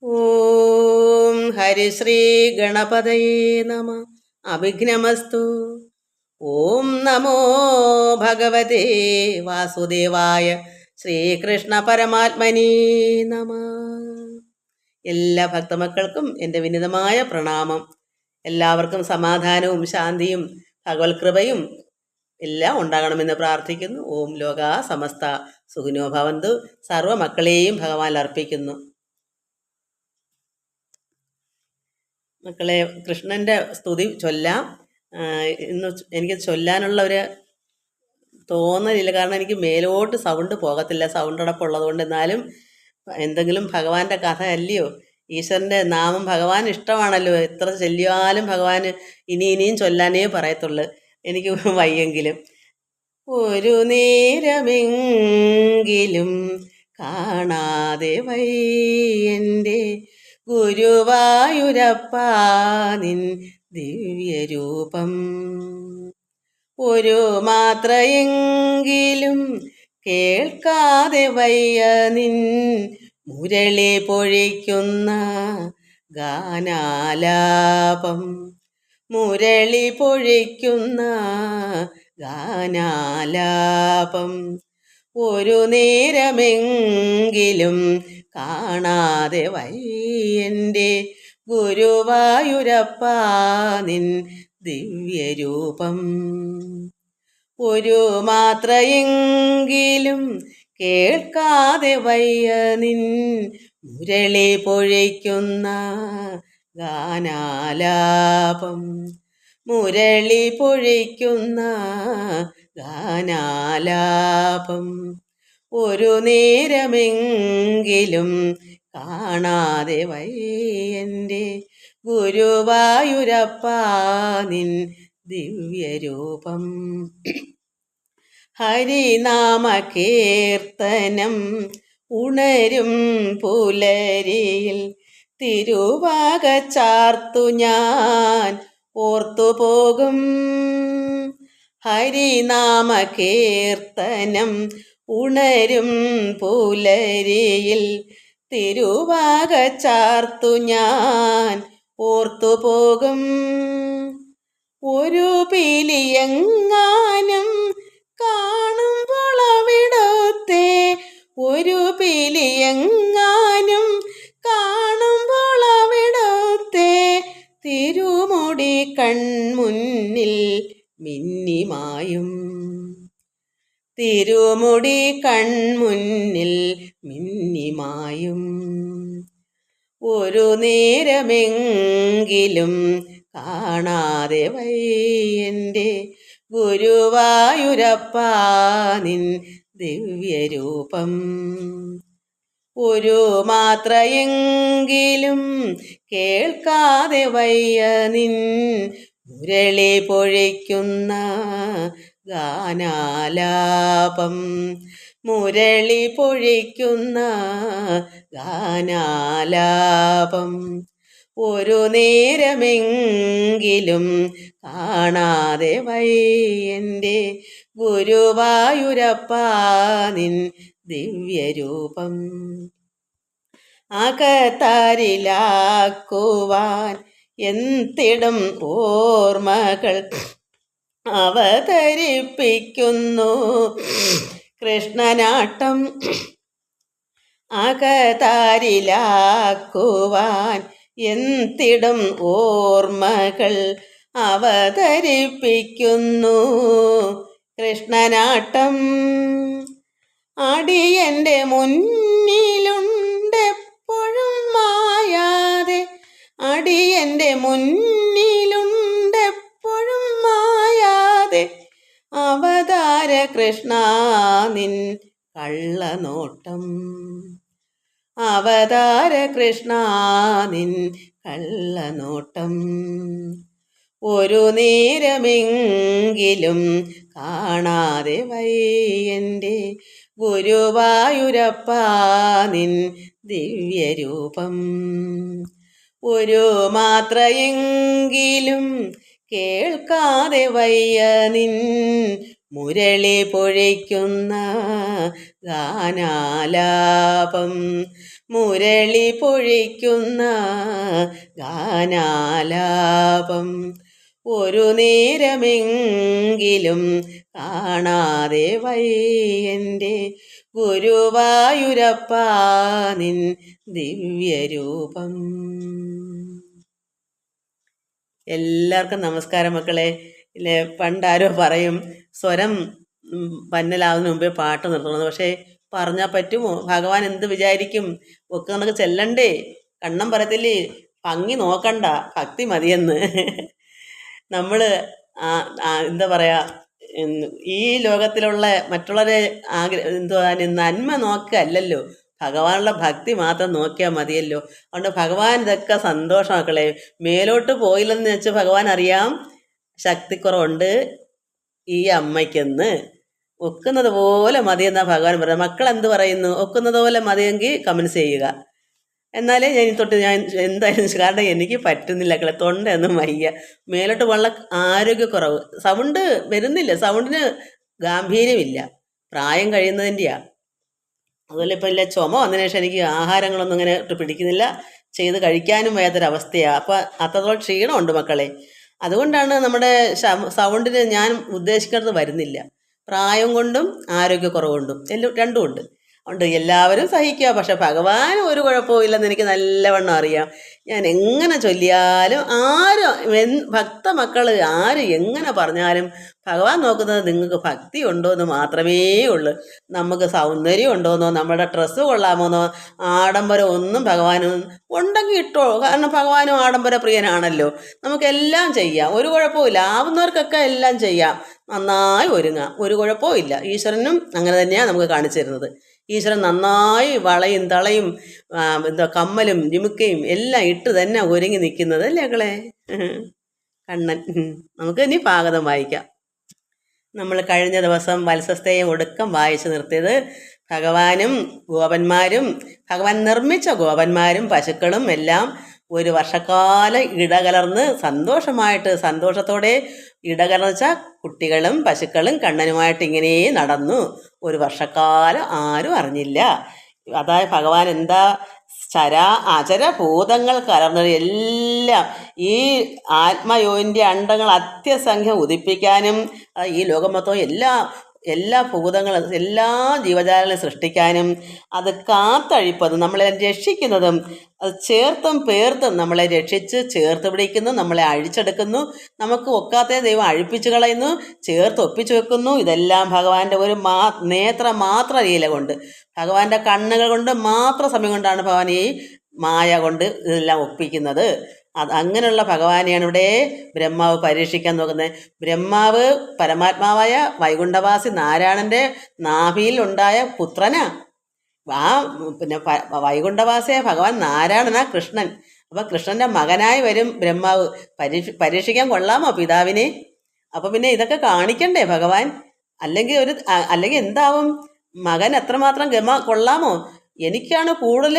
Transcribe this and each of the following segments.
ഓം ഹരിശ്രീ ഗണപതയേ നമ. അഭിഘ്നമസ്തു. ഓം നമോ ഭഗവതേ വാസുദേവായ ശ്രീകൃഷ്ണ പരമാത്മനേ നമ. എല്ലാ ഭക്തമക്കൾക്കും എൻ്റെ വിനീതമായ പ്രണാമം. എല്ലാവർക്കും സമാധാനവും ശാന്തിയും ഭഗവത് കൃപയും എല്ലാം ഉണ്ടാകണമെന്ന് പ്രാർത്ഥിക്കുന്നു. ഓം ലോകാ സമസ്ത സുഖിനോ ഭവന്തു. സർവ്വ മക്കളെയും ഭഗവാൻ അർപ്പിക്കുന്നു. മക്കളെ, കൃഷ്ണൻ്റെ സ്തുതി ചൊല്ലാം. ഇന്ന് എനിക്ക് ചൊല്ലാനുള്ള ഒരു തോന്നലില്ല, കാരണം എനിക്ക് മേലോട്ട് സൗണ്ട് പോകത്തില്ല, സൗണ്ട് അടപ്പുള്ളതുകൊണ്ട്. എന്നാലും എന്തെങ്കിലും ഭഗവാന്റെ കഥ അല്ലയോ, ഈശ്വരൻ്റെ നാമം ഭഗവാൻ ഇഷ്ടമാണല്ലോ. എത്ര ചൊല്ലിയാലും ഭഗവാന് ഇനിയും ചൊല്ലാനേ പറയത്തുള്ളൂ. എനിക്ക് വയ്യെങ്കിലും ഒരു നേരമെങ്കിലും കാണാതെ വയ്യൻ്റെ ഗുരുവായൂരപ്പാ നിൻ ദിവ്യരൂപം. ഒരു മാത്രയെങ്കിലും കേൾക്കാതെ വയ്യ നിൻ മുരളി പൊഴിക്കുന്ന ഗാനാലാപം. മുരളി പൊഴിക്കുന്ന ഗാനാലാപം ഒരു നേരമെങ്കിലും കാണാതെ വയ്യൻ്റെ ഗുരുവായൂരപ്പാ നിൻ ദിവ്യരൂപം. ഒരു മാത്രയെങ്കിലും കേൾക്കാതെ വയ്യ നിൻ മുരളി പൊഴിക്കുന്ന ഗാനാലാപം. മുരളി പൊഴിക്കുന്ന ഗാനാലാപം ഒരു നേരമെങ്കിലും കാണാതെ വയ്യൻ്റെ ഗുരുവായൂരപ്പാ നിൻ ദിവ്യരൂപം. ഹരിനാമ കീർത്തനം ഉണരും പുലരിയിൽ തിരുവാക ചാർത്തു ഞാൻ ഓർത്തുപോകും. ഹരിനാമ കീർത്തനം ഉണരും പുലരിയിൽ തിരുവാക ചാർത്തു ഞാൻ ഓർത്തുപോകും. ഒരു പിലിയെങ്ങാനും കാണുമ്പോൾ അവിടുത്തെ, ഒരു പിലിയെങ്ങാനും കാണുമ്പോൾ അവിടുത്തെ തിരുമുടി കൺമുന്നിൽ മിന്നിമായും. തിരുമുടി കൺമുന്നിൽ മിന്നിമായും. ഒരു നേരമെങ്കിലും കാണാതെ വയ്യൻ്റെ ഗുരുവായൂരപ്പാ നിൻ ദിവ്യരൂപം. ഒരു മാത്രയെങ്കിലും കേൾക്കാതെ വയ്യ നിൻ മുരളി പൊഴിക്കുന്ന ഗാനാലാപം. മുരളി പൊഴിക്കുന്ന ഗാനാലാപം ഒരു നേരമെങ്കിലും കാണാതെ വയ്യൻ്റെ ഗുരുവായൂരപ്പാ നിൻ ദിവ്യരൂപം. അകത്താരിലാക്കുവാൻ എന്തിടും ഓർമ്മകൾ അവതരിപ്പിക്കുന്നു കൃഷ്ണനാട്ടം. അകതാരിലാക്കുവാൻ എന്തിടും ഓർമ്മകൾ അവതരിപ്പിക്കുന്നു കൃഷ്ണനാട്ടം. അടിയൻ്റെ മുന്നിലുണ്ടെപ്പോഴും മായാതെ, അടിയൻ്റെ മുന്നിലുണ്ടെപ്പോഴും മായാതെ അവതാര കൃഷ്ണ നിൻ കള്ളനോട്ടം. അവതാര കൃഷ്ണ നിൻ കള്ളനോട്ടം ഒരു നേരമെങ്കിലും കാണാതെ വയ്യൻ്റെ ഗുരുവായൂരപ്പാ നിൻ ദിവ്യരൂപം. ഒരു മാത്രയെങ്കിലും കേൾക്കാതെ വയ്യ നിൻ മുരളി പൊഴിക്കുന്ന ഗാനാലാപം. മുരളി പൊഴിക്കുന്ന ഗാനാലാപം ഒരു നേരമെങ്കിലും കാണാതെ വയ്യൻ്റെ ഗുരുവായൂരപ്പാ നിൻ ദിവ്യരൂപം. എല്ലാവർക്കും നമസ്കാരം മക്കളെ. ഇല്ലേ, പണ്ടാരോ പറയും സ്വരം പന്നലാവുന്നതിന് മുമ്പേ പാട്ട് നിർത്തണമെന്ന്. പക്ഷേ പറഞ്ഞാൽ പറ്റുമോ? ഭഗവാൻ എന്ത് വിചാരിക്കും? ഒക്കെ നമുക്ക് ചെല്ലണ്ടേ? കണ്ണം പറയത്തില്ലേ ഭംഗി നോക്കണ്ട, ഭക്തി മതിയെന്ന്. നമ്മൾ എന്താ പറയുക, ഈ ലോകത്തിലുള്ള മറ്റുള്ളവരെ എന്തുവാ നന്മ നോക്കുകയല്ലല്ലോ, ഭഗവാനുള്ള ഭക്തി മാത്രം നോക്കിയാൽ മതിയല്ലോ. അതുകൊണ്ട് ഭഗവാൻ ഇതൊക്കെ സന്തോഷമാക്കളെ. മേലോട്ട് പോയില്ലെന്ന് വെച്ച് ഭഗവാൻ അറിയാം ശക്തിക്കുറവുണ്ട് ഈ അമ്മയ്ക്കെന്ന്. ഒക്കുന്നത് പോലെ മതിയെന്നാണ് ഭഗവാൻ പറയുന്നത്. മക്കൾ എന്ത് പറയുന്നു? ഒക്കുന്നത് പോലെ മതിയെങ്കിൽ കമൻസ് ചെയ്യുക. എന്നാലേ ഞാൻ എന്തായാലും, കാരണം എനിക്ക് പറ്റുന്നില്ല മക്കളെ, തൊണ്ടയൊന്നും വയ്യ, മേലോട്ട് വളരെ ആരോഗ്യക്കുറവ്, സൗണ്ട് വരുന്നില്ല, സൗണ്ടിന് ഗാംഭീര്യമില്ല, പ്രായം കഴിയുന്നതിൻ്റെയാണ്. അതുപോലെ ഇപ്പം ഇല്ല, ചുമ വന്നതിന് ശേഷം എനിക്ക് ആഹാരങ്ങളൊന്നും ഇങ്ങനെ പിടിക്കുന്നില്ല, ചെയ്ത് കഴിക്കാനും വയ്യാത്തൊരവസ്ഥയാണ്. അപ്പം അത്രത്തോളം ക്ഷീണമുണ്ട് മക്കളെ. അതുകൊണ്ടാണ് നമ്മുടെ സൗണ്ടിന് ഞാൻ ഉദ്ദേശിക്കുന്നത് വരുന്നില്ല. പ്രായം കൊണ്ടും ആരോഗ്യക്കുറവുകൊണ്ടും രണ്ടും ഉണ്ട്. അതുകൊണ്ട് എല്ലാവരും സഹിക്കുക. പക്ഷെ ഭഗവാൻ ഒരു കുഴപ്പമില്ലെന്ന് എനിക്ക് നല്ലവണ്ണം അറിയാം. ഞാൻ എങ്ങനെ ചൊല്ലിയാലും ഭക്ത മക്കൾ ആര് എങ്ങനെ പറഞ്ഞാലും ഭഗവാൻ നോക്കുന്നത് നിങ്ങൾക്ക് ഭക്തി ഉണ്ടോയെന്ന് മാത്രമേ ഉള്ളൂ. നമുക്ക് സൗന്ദര്യം ഉണ്ടോയെന്നോ നമ്മുടെ ഡ്രസ്സ് കൊള്ളാമോന്നോ ആഡംബരം ഒന്നും ഭഗവാനും ഉണ്ടെങ്കിൽ ഇട്ടോ. കാരണം ഭഗവാനും ആഡംബര പ്രിയനാണല്ലോ. നമുക്കെല്ലാം ചെയ്യാം, ഒരു കുഴപ്പമില്ല. ആവുന്നവർക്കൊക്കെ എല്ലാം ചെയ്യാം, നന്നായി ഒരുങ്ങാം, ഒരു കുഴപ്പവും ഇല്ല. ഈശ്വരനും അങ്ങനെ തന്നെയാണ് നമുക്ക് കാണിച്ചു തരുന്നത്. ഈശ്വരൻ നന്നായി വളയും തളയും കമ്മലും ജിമുക്കയും എല്ലാം ഇട്ട് തന്നെ ഒരുങ്ങി നിൽക്കുന്നത് അല്ലേ മക്കളെ? കണ്ണൻ. നമുക്ക് ഇനി ഭാഗവതം വായിക്കാം. നമ്മൾ കഴിഞ്ഞ ദിവസം വത്സസ്തേയം ഒടുക്കം വായിച്ചു നിർത്തിയത് ഭഗവാനും ഗോപന്മാരും, ഭഗവാൻ നിർമ്മിച്ച ഗോപന്മാരും പശുക്കളും എല്ലാം ഒരു വർഷക്കാലം ഇടകലർന്ന് സന്തോഷത്തോടെ ഇടകലർന്ന് വെച്ചാൽ കുട്ടികളും പശുക്കളും കണ്ണനുമായിട്ട് ഇങ്ങനെ നടന്നു. ഒരു വർഷക്കാലം ആരും അറിഞ്ഞില്ല. അതായത് ഭഗവാൻ എന്താ അചരഭൂതങ്ങൾ കലർന്നത് എല്ലാം ഈ ആത്മയോനിൻ്റെ അണ്ടങ്ങൾ അത്യസംഖ്യം ഉദിപ്പിക്കാനും ഈ ലോകം മൊത്തം എല്ലാ ഭൂതങ്ങളും എല്ലാ ജീവജാലങ്ങളെ സൃഷ്ടിക്കാനും അത് കാത്തഴിപ്പതും നമ്മളെ രക്ഷിക്കുന്നതും അത് ചേർത്തും പേർത്തും നമ്മളെ രക്ഷിച്ച് ചേർത്ത് പിടിക്കുന്നു, നമ്മളെ അഴിച്ചെടുക്കുന്നു. നമുക്ക് ഒക്കാത്ത ദൈവം അഴിപ്പിച്ചു കളയുന്നു, ചേർത്ത് ഒപ്പിച്ചു വെക്കുന്നു. ഇതെല്ലാം ഭഗവാന്റെ ഒരു മാത്ര ലീല കൊണ്ട്, ഭഗവാന്റെ കണ്ണുകൾ കൊണ്ട് മാത്രം സമയം കൊണ്ടാണ് ഭഗവാൻ ഈ മായ കൊണ്ട് ഇതെല്ലാം ഒപ്പിക്കുന്നത്. അങ്ങനെയുള്ള ഭഗവാനെയാണ് ഇവിടെ ബ്രഹ്മാവ് പരീക്ഷിക്കാൻ നോക്കുന്നത്. ബ്രഹ്മാവ് പരമാത്മാവായ വൈകുണ്ഠവാസി നാരായണൻ്റെ നാഭിയിൽ ഉണ്ടായ പുത്രനാ. പിന്നെ വൈകുണ്ഠവാസിയായ ഭഗവാൻ നാരായണനാ കൃഷ്ണൻ. അപ്പം കൃഷ്ണൻ്റെ മകനായി വരും ബ്രഹ്മാവ്. പരീക്ഷിക്കാൻ കൊള്ളാമോ പിതാവിനെ? അപ്പം പിന്നെ ഇതൊക്കെ കാണിക്കണ്ടേ ഭഗവാൻ? അല്ലെങ്കിൽ എന്താവും? മകൻ എത്രമാത്രം കൊള്ളാമോ? എനിക്കാണ് കൂടുതൽ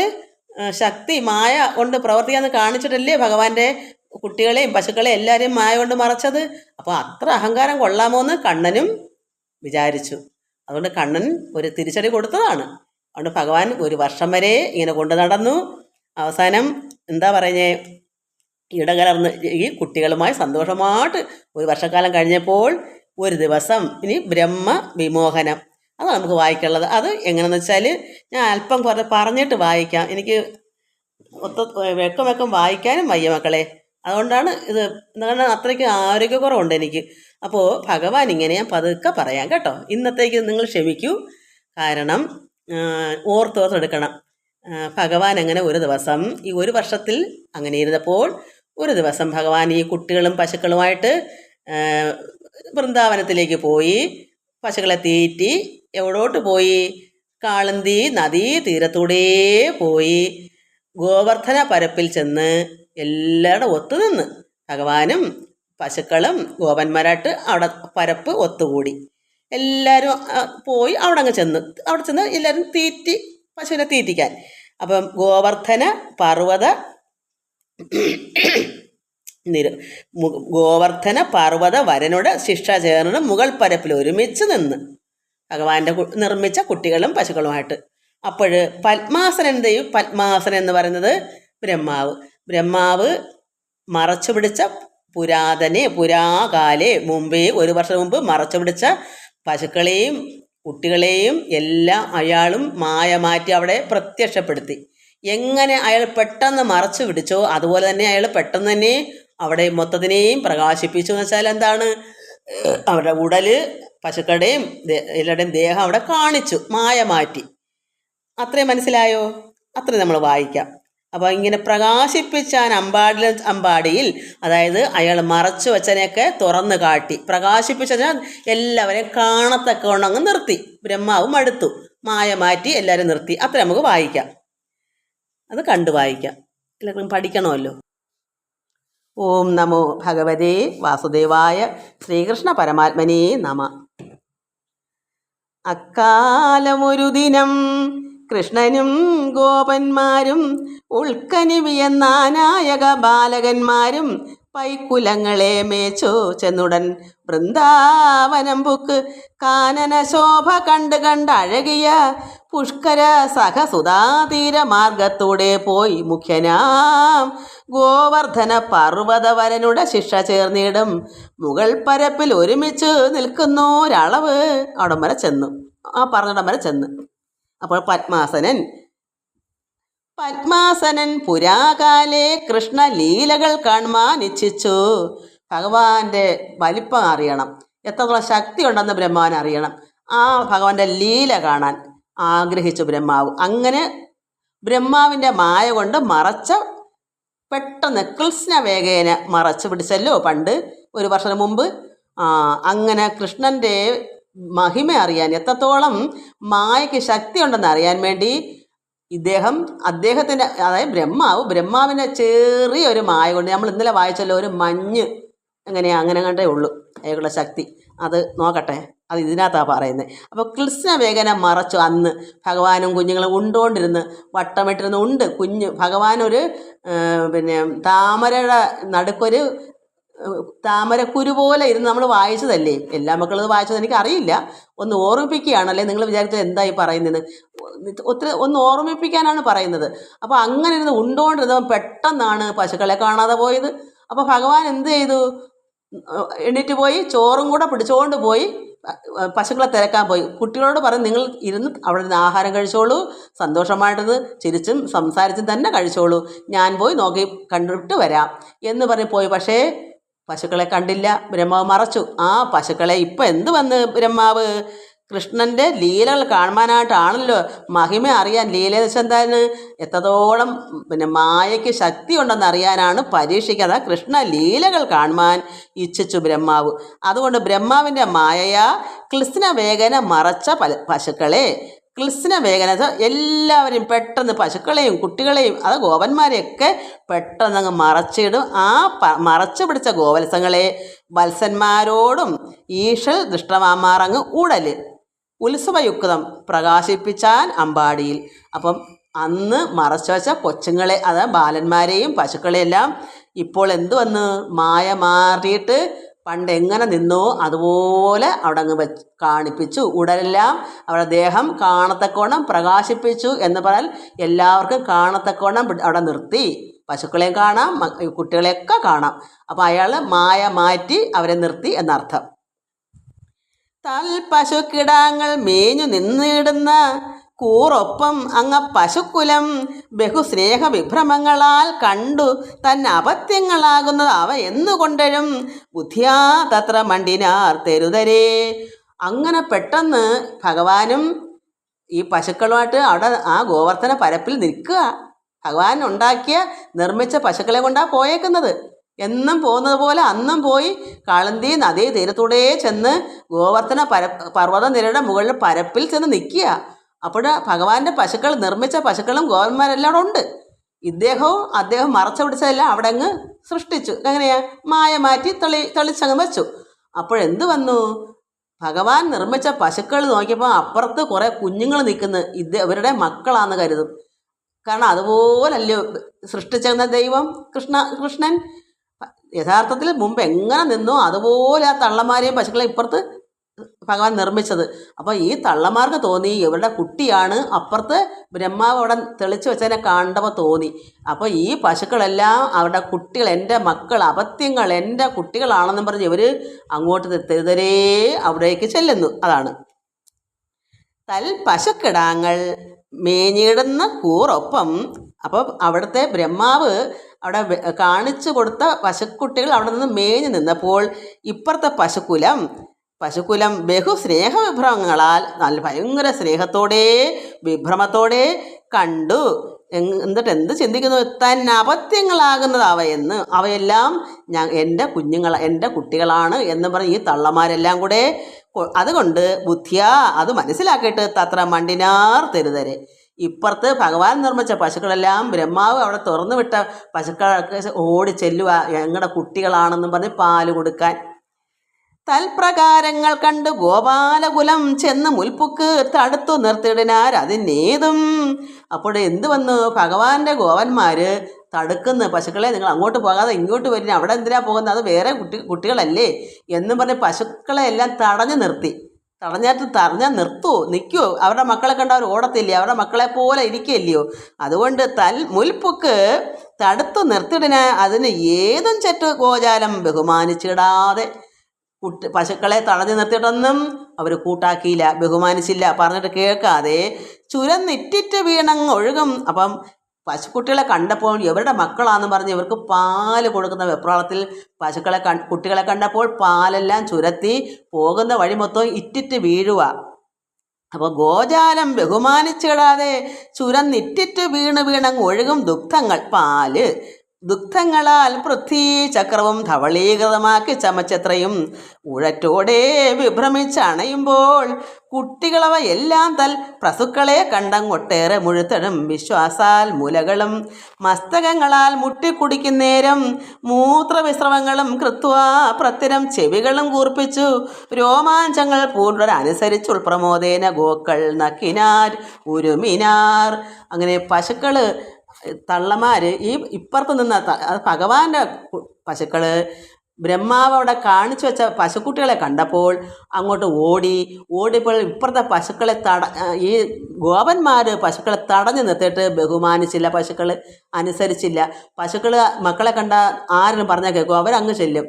ശക്തി മായ കൊണ്ട് പ്രവർത്തിക്കാന്ന് കാണിച്ചിട്ടല്ലേ ഭഗവാന്റെ കുട്ടികളെയും പശുക്കളെയും എല്ലാവരെയും മായ കൊണ്ട് മറച്ചത്. അപ്പോൾ അത്ര അഹങ്കാരം കൊള്ളാമോ എന്ന് കണ്ണനും വിചാരിച്ചു. അതുകൊണ്ട് കണ്ണൻ ഒരു തിരിച്ചടി കൊടുത്തതാണ്. അതുകൊണ്ട് ഭഗവാൻ ഒരു വർഷം വരെ ഇങ്ങനെ കൊണ്ടു നടന്നു. അവസാനം എന്താ പറഞ്ഞേ, ഇടകലർന്ന് ഈ കുട്ടികളുമായി സന്തോഷമായിട്ട് ഒരു വർഷക്കാലം കഴിഞ്ഞപ്പോൾ ഒരു ദിവസം ഇനി ബ്രഹ്മ വിമോഹനം, അതാണ് നമുക്ക് വായിക്കാനുള്ളത്. അത് എങ്ങനെയെന്ന് വെച്ചാൽ ഞാൻ അല്പം പറഞ്ഞിട്ട് വായിക്കാം. എനിക്ക് വെക്കം വായിക്കാനും വയ്യ മക്കളെ. അതുകൊണ്ടാണ് ഇത്, എന്താണ് അത്രയ്ക്ക് ആരോഗ്യക്കുറവുണ്ട് എനിക്ക്. അപ്പോൾ ഭഗവാൻ ഇങ്ങനെ ഞാൻ പതുക്കെ പറയാം കേട്ടോ. ഇന്നത്തേക്ക് നിങ്ങൾ ക്ഷമിക്കൂ, കാരണം ഓർത്തെടുക്കണം. ഭഗവാൻ അങ്ങനെ ഒരു ദിവസം ഈ ഒരു വർഷത്തിൽ അങ്ങനെ ഇരുന്നപ്പോൾ ഒരു ദിവസം ഭഗവാൻ ഈ കുട്ടികളും പശുക്കളുമായിട്ട് വൃന്ദാവനത്തിലേക്ക് പോയി. പശുക്കളെ തീറ്റി എവിടോട്ട് പോയി? കാളന്തി നദീ തീരത്തൂടെ പോയി ഗോവർദ്ധന പരപ്പിൽ ചെന്ന് എല്ലാവരുടെ ഒത്തുനിന്ന് ഭഗവാനും പശുക്കളും ഗോപന്മാരായിട്ട് അവിടെ പരപ്പ് ഒത്തുകൂടി. എല്ലാവരും പോയി അവിടെ ചെന്ന് എല്ലാവരും പശുവിനെ തീറ്റിക്കാൻ. അപ്പം ഗോവർദ്ധന പർവ്വത വരനോട് ശിക്ഷ ചേർന്ന് മുകൾ പരപ്പിൽ ഒരുമിച്ച് നിന്ന് ഭഗവാന്റെ നിർമ്മിച്ച കുട്ടികളും പശുക്കളുമായിട്ട്. അപ്പോൾ പത്മാസനൻ എന്ത് ചെയ്യും? പത്മാസനൻ എന്ന് പറയുന്നത് ബ്രഹ്മാവ് മറച്ചു പിടിച്ച പുരാകാലെ മുമ്പേ 1 വർഷം മുമ്പ് മറച്ചു പിടിച്ച പശുക്കളെയും കുട്ടികളെയും എല്ലാം അയാളും മായ മാറ്റി അവിടെ പ്രത്യക്ഷപ്പെടുത്തി. എങ്ങനെ അയാൾ പെട്ടെന്ന് മറച്ചു പിടിച്ചോ അതുപോലെ തന്നെ അയാൾ പെട്ടെന്ന് തന്നെ അവിടെ മൊത്തത്തിനെയും പ്രകാശിപ്പിച്ചു. എന്ന് വെച്ചാൽ എന്താണ്? അവരുടെ ഉടല് പശുക്കളുടെയും എല്ലാവരുടെയും ദേഹം അവിടെ കാണിച്ചു, മായ മാറ്റി. അത്രയും മനസ്സിലായോ? അത്രയും നമ്മൾ വായിക്കാം. അപ്പോൾ ഇങ്ങനെ പ്രകാശിപ്പിച്ചാൻ അമ്പാടിയിൽ അതായത് അയാൾ മറച്ചു വെച്ചതിനെയൊക്കെ തുറന്നു കാട്ടി പ്രകാശിപ്പിച്ചാൽ എല്ലാവരെയും കാണത്തക്കവണ്ണം അങ്ങ് നിർത്തി. ബ്രഹ്മാവും അടുത്തു, മായ മാറ്റി എല്ലാവരും നിർത്തി. അത്ര നമുക്ക് വായിക്കാം. അത് കണ്ടു വായിക്കാം, എല്ലാവർക്കും പഠിക്കണമല്ലോ. ഓം നമോ ഭഗവതേ വാസുദേവായ. ശ്രീകൃഷ്ണ പരമാത്മനേ നമ. അക്കാലമൊരു ദിനം കൃഷ്ണനും ഗോപന്മാരും ഉൾക്കനിവിയെന്നാനായക ബാലകന്മാരും പൈക്കുലങ്ങളെ മേച്ചു ചെന്നുടൻ വൃന്ദാവനം പുക്ക് കാനന ശോഭ കണ്ടഴകിയ പുഷ്കര സഹസുതാതീര മാർഗത്തൂടെ പോയി മുഖ്യനാം ഗോവർദ്ധന പർവ്വതവരനുടെ ശിക്ഷ ചേർന്നിടും മുകൾ പരപ്പിൽ ഒരുമിച്ച് നിൽക്കുന്നോരളവ് അവിടം വരെ ചെന്നു. ആ പറഞ്ഞിടം വരെ ചെന്ന്. അപ്പോൾ പത്മാസനൻ പുരാകാലെ കൃഷ്ണ ലീലകൾ കാണുവാൻ ഇച്ഛിച്ചു. ഭഗവാന്റെ വലിപ്പം അറിയണം, എത്രത്തോളം ശക്തി ഉണ്ടെന്ന് ബ്രഹ്മാവിന് അറിയണം. ആ ഭഗവാന്റെ ലീല കാണാൻ ആഗ്രഹിച്ചു ബ്രഹ്മാവ്. അങ്ങനെ ബ്രഹ്മാവിൻ്റെ മായ കൊണ്ട് പെട്ടെന്ന് കൃഷ്ണ വേഗേന മറച്ചു പിടിച്ചല്ലോ പണ്ട് 1 വർഷം മുമ്പ്. അങ്ങനെ കൃഷ്ണൻ്റെ മഹിമ അറിയാൻ, എത്രത്തോളം മായയ്ക്ക് ശക്തി ഉണ്ടെന്ന് അറിയാൻ വേണ്ടി അദ്ദേഹത്തിൻ്റെ അതായത് ബ്രഹ്മാവിൻ്റെ ചെറിയൊരു മായ കൊണ്ട്, നമ്മൾ ഇന്നലെ വായിച്ചല്ലോ ഒരു മഞ്ഞ് അങ്ങനെ കണ്ടേ ഉള്ളൂ അയാളുടെ ശക്തി. അത് നോക്കട്ടെ, അത് ഇതിനകത്താണ് പറയുന്നത്. അപ്പോൾ കൃഷ്ണ വേഗന മറച്ചു. അന്ന് ഭഗവാനും കുഞ്ഞുങ്ങളും ഉണ്ടുകൊണ്ടിരുന്ന് വട്ടമിട്ടിരുന്ന് ഭഗവാനൊരു താമരയുടെ നടുക്കൊരു താമരക്കുരു പോലെ ഇരുന്ന് നമ്മൾ വായിച്ചതല്ലേ. എല്ലാ മക്കളും ഇത് വായിച്ചത് എനിക്ക് അറിയില്ല, ഒന്ന് ഓർമ്മിപ്പിക്കുകയാണല്ലേ. നിങ്ങൾ വിചാരിച്ചത് എന്തായി പറയുന്നത്? ഒന്ന് ഓർമ്മിപ്പിക്കാനാണ് പറയുന്നത്. അപ്പോൾ അങ്ങനെ ഇരുന്ന് ഉണ്ടോണ്ടിരുന്നവൻ പെട്ടെന്നാണ് പശുക്കളെ കാണാതെ പോയത്. അപ്പോൾ ഭഗവാൻ എന്ത് ചെയ്തു? എണീറ്റ് പോയി ചോറും കൂടെ പിടിച്ചുകൊണ്ട് പോയി പശുക്കളെ തിരക്കാൻ പോയി. കുട്ടികളോട് പറഞ്ഞ് നിങ്ങൾ ഇരുന്ന് അവിടെ നിന്ന് ആഹാരം കഴിച്ചോളൂ, സന്തോഷമായിട്ടത് ചിരിച്ചും സംസാരിച്ചും തന്നെ കഴിച്ചോളൂ, ഞാൻ പോയി നോക്കി കണ്ടിട്ട് വരാം എന്ന് പറഞ്ഞ് പോയി. പക്ഷേ പശുക്കളെ കണ്ടില്ല, ബ്രഹ്മാവ് മറച്ചു. ആ പശുക്കളെ ഇപ്പം എന്ത് വന്ന് ബ്രഹ്മാവ് കൃഷ്ണൻ്റെ ലീലകൾ കാണുവാനായിട്ടാണല്ലോ, മഹിമ അറിയാൻ. ലീല എന്താണ്? എത്രത്തോളം മായയ്ക്ക് ശക്തി ഉണ്ടെന്ന് അറിയാനാണ് പരീക്ഷിക്കാതെ കൃഷ്ണ ലീലകൾ കാണുവാൻ ഇച്ഛിച്ചു ബ്രഹ്മാവ്. അതുകൊണ്ട് ബ്രഹ്മാവിൻ്റെ മായയാ കൃഷ്ണ വേഗന മറച്ച പശുക്കളെ, കൃഷ്ണ വേഗന എല്ലാവരെയും പെട്ടെന്ന് പശുക്കളെയും കുട്ടികളെയും അത് ഗോപന്മാരെയൊക്കെ പെട്ടെന്ന് അങ്ങ് മറച്ചിടും. ആ മറച്ചു പിടിച്ച ഗോവത്സങ്ങളെ വത്സന്മാരോടും ഈഷൽ ദുഷ്ടമാമാറങ്ങ് ഉടല് ഉത്സവയുക്തം പ്രകാശിപ്പിച്ചാൻ അമ്പാടിയിൽ. അപ്പം അന്ന് മറച്ചു വെച്ച കൊച്ചുങ്ങളെ, അതായത് ബാലന്മാരെയും പശുക്കളെയെല്ലാം ഇപ്പോൾ എന്തു വന്ന് മായ മാറിയിട്ട് പണ്ട് എങ്ങനെ നിന്നോ അതുപോലെ അവിടെ അങ്ങ് കാണിപ്പിച്ചു. ഉടലെല്ലാം അവരുടെ ദേഹം കാണത്തക്കോണം പ്രകാശിപ്പിച്ചു എന്ന് പറഞ്ഞാൽ എല്ലാവർക്കും കാണത്തക്കോണം അവിടെ നിർത്തി. പശുക്കളെയും കാണാം, കുട്ടികളെയൊക്കെ കാണാം. അപ്പോൾ അയാൾ മായ മാറ്റി അവരെ നിർത്തി എന്നർത്ഥം. പശുക്കിടാങ്ങൾ മേഞ്ഞു നിന്നിടുന്ന കൂറൊപ്പം അങ്ങ പശുക്കുലം ബഹുസ്നേഹ വിഭ്രമങ്ങളാൽ കണ്ടു തന്നെ അപത്യങ്ങളാകുന്നത് അവ എന്നുകൊണ്ടഴും ബുദ്ധിയാ തത്ര മണ്ടിനാർ തെരുതരേ. അങ്ങനെ പെട്ടെന്ന് ഭഗവാനും ഈ പശുക്കളുമായിട്ട് അവിടെ ആ ഗോവർദ്ധന പരപ്പിൽ നിൽക്കുക. ഭഗവാൻ നിർമ്മിച്ച പശുക്കളെ കൊണ്ടാണ് പോയേക്കുന്നത്. എന്നും പോകുന്നത് പോലെ അന്നും പോയി കാളന്തി നദീ തീരത്തൂടെ ചെന്ന് ഗോവർദ്ധന പർവ്വതനിരയുടെ മുകളിൽ പരപ്പിൽ ചെന്ന് നിൽക്കുക. അപ്പോൾ ഭഗവാന്റെ നിർമ്മിച്ച പശുക്കളും ഗോപന്മാരെല്ലാം അവിടെ ഉണ്ട്. അദ്ദേഹം മറച്ചു പിടിച്ചതെല്ലാം അവിടെ അങ്ങ് സൃഷ്ടിച്ചു. എങ്ങനെയാ? മായ മാറ്റി തെളിച്ചങ്ങ് വെച്ചു. അപ്പോഴെന്ത് വന്നു? ഭഗവാൻ നിർമ്മിച്ച പശുക്കൾ നോക്കിയപ്പോൾ അപ്പുറത്ത് കുറേ കുഞ്ഞുങ്ങൾ നിൽക്കുന്നു. ഇവരുടെ മക്കളാണെന്ന് കരുതും. കാരണം അതുപോലല്ലോ സൃഷ്ടിച്ചെന്ന ദൈവം കൃഷ്ണൻ യഥാർത്ഥത്തിൽ മുമ്പ് എങ്ങനെ നിന്നോ അതുപോലെ ആ തള്ളമാരെയും പശുക്കളെ ഇപ്പുറത്ത് ഭഗവാൻ നിർമ്മിച്ചത്. അപ്പോൾ ഈ തള്ളമാർക്ക് തോന്നി ഇവരുടെ കുട്ടിയാണ്, അപ്പുറത്ത് ബ്രഹ്മാവ് അവിടെ തെളിച്ച് വെച്ചതിനെ കണ്ടപ്പോൾ തോന്നി. അപ്പോൾ ഈ പശുക്കളെല്ലാം അവരുടെ കുട്ടികൾ, എൻ്റെ മക്കൾ, അപത്യങ്ങൾ എൻ്റെ കുട്ടികളാണെന്നും പറഞ്ഞ് ഇവർ അങ്ങോട്ട് തെരുതരേ അവിടേക്ക് ചെല്ലുന്നു. അതാണ് പശുക്കിടാങ്ങൾ മേഞ്ഞിടുന്ന കൂറൊപ്പം. അപ്പോൾ അവിടുത്തെ ബ്രഹ്മാവ് അവിടെ കാണിച്ചു കൊടുത്ത പശുക്കുട്ടികൾ അവിടെ നിന്ന് മേഞ്ഞു നിന്നപ്പോൾ ഇപ്പുറത്തെ പശുക്കുലം ബഹുസ്നേഹവിഭ്രമങ്ങളാൽ നല്ല ഭയങ്കര സ്നേഹത്തോടെ വിഭ്രമത്തോടെ കണ്ടു. എന്നിട്ട് എന്ത് ചിന്തിക്കുന്നു? തന്നെ അപത്യങ്ങളാകുന്നത് അവയെന്ന്, അവയെല്ലാം എൻ്റെ കുട്ടികളാണ് എന്ന് പറഞ്ഞ് ഈ തള്ളമാരെല്ലാം കൂടെ അതുകൊണ്ട് ബുദ്ധിയാ അത് മനസ്സിലാക്കിയിട്ട് തത്ര മണ്ടിനാർ തെരുതരെ. ഇപ്പുറത്ത് ഭഗവാൻ നിർമ്മിച്ച പശുക്കളെല്ലാം ബ്രഹ്മാവ് അവിടെ തുറന്നു വിട്ട പശുക്കൾക്ക് ഓടി ചെല്ലുക ഞങ്ങളുടെ കുട്ടികളാണെന്നും പറഞ്ഞ് പാല് കൊടുക്കാൻ. തൽപ്രകാരങ്ങൾ കണ്ട് ഗോപാലകുലം ചെന്ന് മുൽപ്പുക്ക് തടുത്തു നിർത്തിയിടിനാർ അതിനേതും. അപ്പോൾ എന്ത് വന്നു? ഭഗവാന്റെ ഗോപന്മാർ തടുക്കുന്ന പശുക്കളെ, നിങ്ങൾ അങ്ങോട്ട് പോകാതെ ഇങ്ങോട്ട് വരുന്ന, അവിടെ എന്തിനാ പോകുന്നത്, അത് വേറെ കുട്ടികളല്ലേ എന്നും പറഞ്ഞ് പശുക്കളെ എല്ലാം തടഞ്ഞു നിൽക്കുമോ? അവരുടെ മക്കളെ കണ്ട അവർ ഓടത്തില്ലേ? അവരുടെ മക്കളെ പോലെ ഇരിക്കില്ലയോ? അതുകൊണ്ട് മുൽപ്പുക്ക് തടുത്തു നിർത്തിയിടിന അതിന് ഏതും ചെറ്റു ഗോചാലം ബഹുമാനിച്ചിടാതെ. പശുക്കളെ തടഞ്ഞു നിർത്തിയിട്ടൊന്നും അവർ കൂട്ടാക്കിയില്ല, ബഹുമാനിച്ചില്ല, പറഞ്ഞിട്ട് കേൾക്കാതെ ചുരന്നിറ്റിറ്റ് വീണങ്ങ് ഒഴുകും. അപ്പം പശുക്കുട്ടികളെ കണ്ടപ്പോൾ ഇവരുടെ മക്കളാണെന്ന് പറഞ്ഞ് ഇവർക്ക് പാല് കൊടുക്കുന്ന വെപ്രാളത്തിൽ കുട്ടികളെ കണ്ടപ്പോൾ പാലെല്ലാം ചുരത്തി പോകുന്ന വഴി മൊത്തം ഇറ്റിറ്റ് വീഴുക. അപ്പോൾ ഗോജാലം ബഹുമാനിച്ചിടാതെ ചുരന്നിറ്റിറ്റ് വീണങ്ങ് ഒഴുകും ദുഗ്ധങ്ങൾ, പാല്. ദുഗ്ധങ്ങളാൽ പൃഥ്വി ചക്രവും ധവളീകൃതമാക്കി ചമച്ചത്രയും ഉഴറ്റോടെ വിഭ്രമിച്ചണയുമ്പോൾ കുട്ടികളവ എല്ലാം പ്രസുക്കളെ കണ്ടങ്ങൊട്ടേറെ മുഴുത്തടും വിശ്വാസാൽ മുലകളും മസ്തകങ്ങളാൽ മുട്ടിക്കുടിക്കുന്നേരം മൂത്രവിശ്രമങ്ങളും കൃത്വാ പ്രത്യരം ചെവികളും കൂർപ്പിച്ചു രോമാഞ്ചങ്ങൾ പൂർണ്ണരനുസരിച്ചുൾ പ്രമോദേന ഗോക്കൾ നക്കിനാർ ഉരുമിനാർ. അങ്ങനെ പശുക്കൾ തള്ളമാർ ഈ ഇപ്പുറത്ത് നിന്ന ഭഗവാന്റെ പശുക്കൾ ബ്രഹ്മാവ് അവിടെ കാണിച്ചു വെച്ച പശുക്കുട്ടികളെ കണ്ടപ്പോൾ അങ്ങോട്ട് ഓടിയപ്പോൾ ഇപ്പുറത്തെ പശുക്കളെ ഈ ഗോപന്മാർ പശുക്കളെ തടഞ്ഞു നിർത്തിയിട്ട് ബഹുമാനിച്ചില്ല, പശുക്കൾ അനുസരിച്ചില്ല. പശുക്കൾ മക്കളെ കണ്ട ആരും പറഞ്ഞാൽ കേൾക്കും, അവരങ്ങ് ചെല്ലും.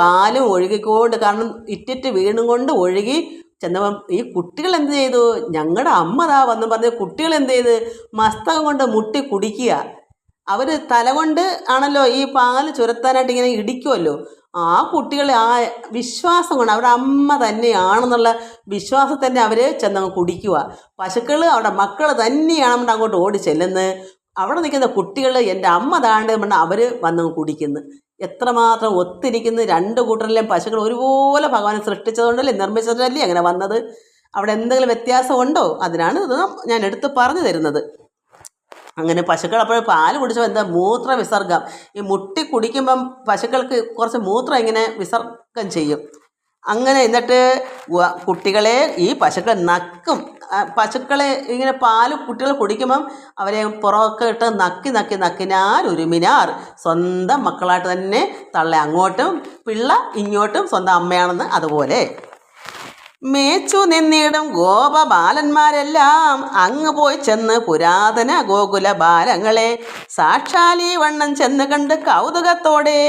പാലും ഒഴുകിക്കൊണ്ട്, കാരണം ഇറ്റിറ്റ് വീണും കൊണ്ട് ഒഴുകി ചെന്നപ്പം ഈ കുട്ടികൾ എന്ത് ചെയ്തു? ഞങ്ങളുടെ അമ്മതാ വന്ന് പറഞ്ഞ് കുട്ടികൾ എന്ത് ചെയ്ത് മസ്തകം കൊണ്ട് മുട്ടി കുടിക്കുക. അവർ തല കൊണ്ട് ആണല്ലോ ഈ പാല് ചുരത്താനായിട്ട് ഇങ്ങനെ ഇടിക്കുമല്ലോ. ആ കുട്ടികൾ ആ വിശ്വാസം കൊണ്ട് അവരുടെ അമ്മ തന്നെയാണെന്നുള്ള വിശ്വാസത്തന്നെ അവർ ചെന്നങ്ങ് കുടിക്കുക. പശുക്കൾ അവിടെ മക്കൾ തന്നെയാണെന്ന് അങ്ങോട്ട് ഓടി ചെല്ലുന്നത്. അവിടെ നിൽക്കുന്ന കുട്ടികൾ എൻ്റെ അമ്മ താണ്ട് പറഞ്ഞാൽ അവർ വന്നങ്ങ് കുടിക്കുന്നു. എത്രമാത്രം ഒത്തിരിക്കുന്നു. രണ്ട് കൂട്ടരിലെയും പശുക്കൾ ഒരുപോലെ ഭഗവാനെ സൃഷ്ടിച്ചതുകൊണ്ടല്ലേ, നിർമ്മിച്ചതല്ലേ അങ്ങനെ വന്നത്. അവിടെ എന്തെങ്കിലും വ്യത്യാസമുണ്ടോ? അതിനാണ് ഇത് ഞാൻ എടുത്ത് പറഞ്ഞു തരുന്നത്. അങ്ങനെ പശുക്കൾ അപ്പോൾ പാല് കുടിച്ചപ്പോൾ എന്താ മൂത്ര വിസർഗം, ഈ മുട്ടി കുടിക്കുമ്പം പശുക്കൾക്ക് കുറച്ച് മൂത്രം ഇങ്ങനെ വിസർഗം ചെയ്യും. അങ്ങനെ എന്നിട്ട് കുട്ടികളെ ഈ പശുക്കളെ നക്കും. പശുക്കളെ ഇങ്ങനെ പാല് കുട്ടികൾ കുടിക്കുമ്പം അവരെ പുറമൊക്കെ ഇട്ട് നക്കിനാർ ഉരുമിനാർ. സ്വന്തം മക്കളായിട്ട് തന്നെ തള്ള അങ്ങോട്ടും പിള്ള ഇങ്ങോട്ടും സ്വന്തം അമ്മയാണെന്ന്. അതുപോലെ മേച്ചു നിന്നിടും ഗോപബാലന്മാരെല്ലാം അങ്ങ് പോയി ചെന്ന് പുരാതന ഗോകുല ബാലങ്ങളെ സാക്ഷാലി വണ്ണം ചെന്ന് കണ്ട് കൗതുകത്തോടെ.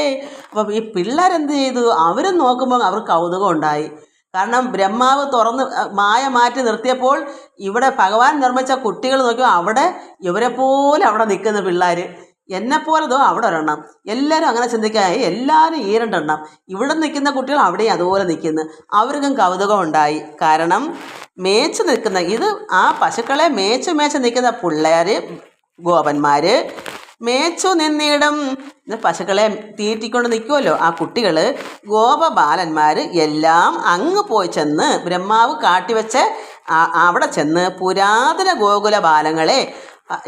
അപ്പം ഈ പിള്ളേരെന്ത് ചെയ്തു? അവരും നോക്കുമ്പോൾ അവർ കൗതുകം ഉണ്ടായി. കാരണം ബ്രഹ്മാവ് തുറന്ന് മായ മാറ്റി നിർത്തിയപ്പോൾ ഇവിടെ ഭഗവാൻ നിർമ്മിച്ച കുട്ടികൾ നോക്കിയപ്പോൾ അവിടെ ഇവരെപ്പോലെ അവിടെ നിൽക്കുന്ന പിള്ളേർ, എന്നെപ്പോലതോ അവിടെ ഒരെണ്ണം. എല്ലാവരും അങ്ങനെ ചിന്തിക്കാതെ എല്ലാവരും ഈ രണ്ടെണ്ണം. ഇവിടെ നിൽക്കുന്ന കുട്ടികൾ അവിടെയും അതുപോലെ നിൽക്കുന്നു. അവർക്കും കൗതുകം ഉണ്ടായി. കാരണം മേച്ച് നിൽക്കുന്ന ആ പശുക്കളെ മേച്ച് നിൽക്കുന്ന പിള്ളേർ ഗോപന്മാർ മേച്ചു നിന്നിടം പശുക്കളെ തീറ്റിക്കൊണ്ട് നിൽക്കുമല്ലോ ആ കുട്ടികൾ ഗോപബാലന്മാർ എല്ലാം അങ്ങ് പോയി ചെന്ന് ബ്രഹ്മാവ് കാട്ടിവെച്ച് അവിടെ ചെന്ന് പുരാതന ഗോകുല ബാലങ്ങളെ,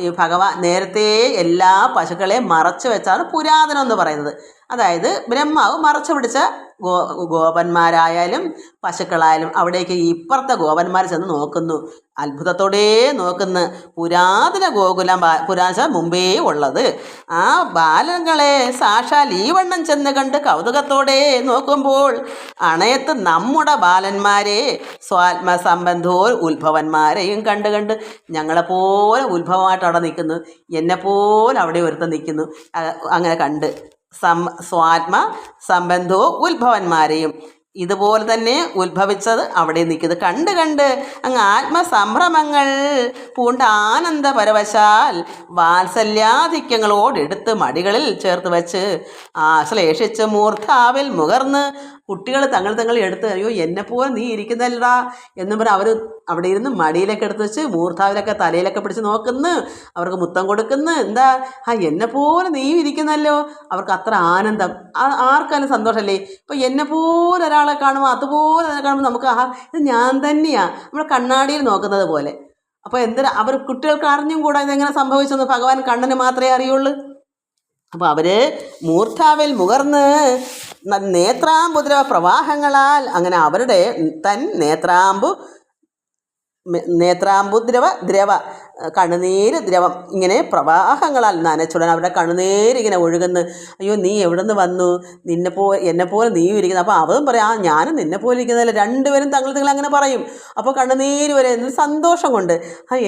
ഈ ഭഗവാൻ നേരത്തെ എല്ലാ പശുക്കളെയും മറച്ചു വെച്ചാണ് പുരാതനം എന്ന് പറയുന്നത്. അതായത് ബ്രഹ്മാവ് മറച്ചു പിടിച്ച ഗോ ഗോപന്മാരായാലും പശുക്കളായാലും അവിടേക്ക് ഇപ്പുറത്തെ ഗോപന്മാർ ചെന്ന് നോക്കുന്നു. അത്ഭുതത്തോടെ നോക്കുന്ന പുരാതന ഗോകുലം, പുരാതന മുമ്പേ ഉള്ളത്. ആ ബാലങ്ങളെ സാക്ഷാൽ ഈ വണ്ണം ചെന്ന് കണ്ട് കൗതുകത്തോടെ നോക്കുമ്പോൾ അണയത്ത് നമ്മുടെ ബാലന്മാരെ സ്വാത്മസംബന്ധോ ഉത്ഭവന്മാരെയും കണ്ട് ഞങ്ങളെപ്പോലെ ഉത്ഭവമായിട്ട് അവിടെ നിൽക്കുന്നു, എന്നെപ്പോലെ അവിടെ ഒരുത്തം നിൽക്കുന്നു. അങ്ങനെ കണ്ട് സ്വാത്മ സംബന്ധോ ഉത്ഭവന്മാരെയും ഇതുപോലെ തന്നെ ഉത്ഭവിച്ചത് അവിടെ നിൽക്കുന്നത് കണ്ട് അങ്ങ് ആത്മസംഭ്രമങ്ങൾ പൂണ്ട ആനന്ദ പരവശാൽ വാത്സല്യാധിക്യങ്ങളോടെടുത്ത് മടികളിൽ ചേർത്ത് വെച്ച് ആശ്ലേഷിച്ച് മൂർധാവിൽ മുകർന്ന് കുട്ടികൾ തങ്ങൾ എടുത്ത്, അയ്യോ എന്നെപ്പോലെ നീ ഇരിക്കുന്നല്ലടാ എന്നും പറഞ്ഞ് അവർ അവിടെ ഇരുന്ന് മടിയിലൊക്കെ എടുത്ത് വെച്ച് മൂർധാവിലൊക്കെ തലയിലൊക്കെ പിടിച്ച് നോക്കുന്നു, അവർക്ക് മുത്തം കൊടുക്കുന്നു. എന്താ എന്നെപ്പോലെ നീ ഇരിക്കുന്നല്ലോ. അവർക്ക് അത്ര ആനന്ദം, ആർക്കാലും സന്തോഷമല്ലേ. ഇപ്പം എന്നെപ്പോലെ ഒരാളെ കാണുമ്പോൾ അതുപോലെ കാണുമ്പോൾ നമുക്ക് ഇത് ഞാൻ തന്നെയാണ്, നമ്മൾ കണ്ണാടിയിൽ നോക്കുന്നത് പോലെ. അപ്പോൾ എന്തിനാ അവർ കുട്ടികൾക്ക് അറിഞ്ഞും കൂടാ ഇതെങ്ങനെ സംഭവിച്ചെന്ന് ഭഗവാൻ കണ്ണന് മാത്രമേ അറിയുള്ളൂ. അപ്പോൾ അവർ മൂർധാവിൽ മുകർന്ന് നേത്രാംബുദ്രവ പ്രവാഹങ്ങളാൽ അങ്ങനെ അവരുടെ തൻ നേത്രാംബുദ്രവ കണ്ണുനീര് ദ്രവം ഇങ്ങനെ പ്രവാഹങ്ങളാൽ നനച്ചുടൻ അവരുടെ കണ്ണുനീര് ഇങ്ങനെ ഒഴുകുന്നു. അയ്യോ നീ എവിടെ നിന്ന് വന്നു, എന്നെപ്പോലെ നീയും ഇരിക്കുന്നത്. അപ്പോൾ അവരും പറയാം ഞാനും നിന്നെപ്പോലെ ഇരിക്കുന്നതല്ല. രണ്ടുപേരും തങ്ങൾ അങ്ങനെ പറയും. അപ്പോൾ കണ്ണുനീര് വരെ സന്തോഷം കൊണ്ട്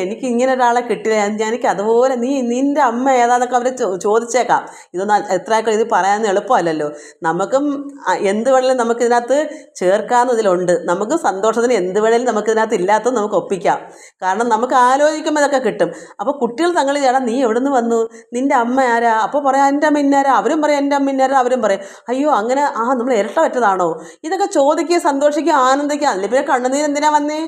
എനിക്ക് ഇങ്ങനെ ഒരാളെ കിട്ടില്ല, എനിക്ക് അതുപോലെ നിൻ്റെ അമ്മ ഏതാന്നൊക്കെ അവർ ചോദിച്ചേക്കാം. ഇതൊന്നും എത്രയൊക്കെ ഇത് പറയാനൊന്നും എളുപ്പമല്ലല്ലോ. നമുക്കും എന്ത് വേണേലും നമുക്കിതിനകത്ത് ചേർക്കാവുന്നതിലുണ്ട്. നമുക്ക് സന്തോഷത്തിന് എന്ത് വേണേലും നമുക്കിതിനകത്ത് ഇല്ലാത്തത് നമുക്ക് ഒപ്പിക്കാം. കാരണം നമുക്ക് ആലോചിക്കുമ്പോൾ ഇതൊക്കെ കിട്ടും. അപ്പോൾ കുട്ടികൾ തങ്ങൾ ചേട്ടാ നീ എവിടെ നിന്ന് വന്നു, നിൻ്റെ അമ്മ ആരാ? അപ്പോൾ പറയാം എൻ്റെ അമ്മ ഇന്നാരാ, അവരും പറയാം എൻ്റെ അമ്മ ഇന്നാരാ, അവരും പറയും അയ്യോ അങ്ങനെ നമ്മൾ ഇരട്ട പറ്റതാണോ. ഇതൊക്കെ ചോദിക്കുക, സന്തോഷിക്കുക, ആനന്ദിക്കുക. അല്ലെ പിന്നെ കണ്ണുനീർ എന്തിനാ വന്നേ?